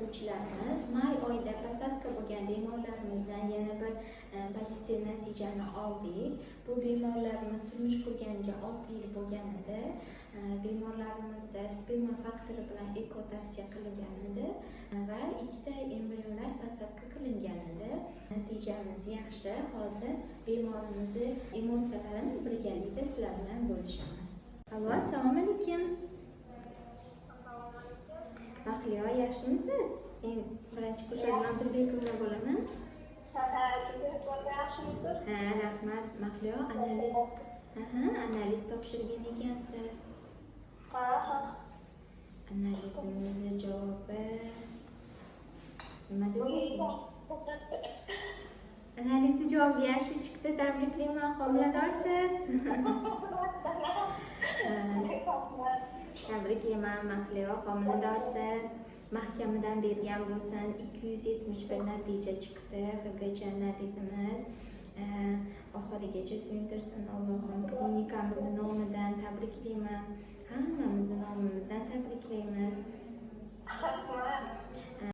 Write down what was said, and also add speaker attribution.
Speaker 1: o'quvchilarimiz may oyida patsatka bo'lgan bemorlarimizdan yana bir pozitiv natijani oldik. Bu bemorlarimiz turmush qurganiga 6 yil bo'lgan edi. Bemorlarimizda sperma faktori bilan eko tavsiya qilingan edi va ikkita embrionlar patsatka qilingan edi. Natijamiz yaxshi. Hozir bemorimizni emotsiyalarini birgalikda sizlar bilan bo'lishamiz. Allo, assalomu alaykum. Mahliyo, yaxshimisiz? Men birinchi kursdan Nurbekova bo'laman. Rahmat. Mahliyo, analiz topshirgan ekansiz. Analizimizning javobi nima deb o'qiymiz? Analizni javobi yaxshi chiqdi. Tabriklayman, homiladorsiz. Tabriklayman Mahliyo, homiladorsiz. Mahkamadan bergan bo'lsin 271 natija chiqdi. HGJ analizimiz oxirigacha suyuntirsin Allohim. Klinikamiz nomidan tabriklayman. Hammamizni nomimizdan tabriklaymiz.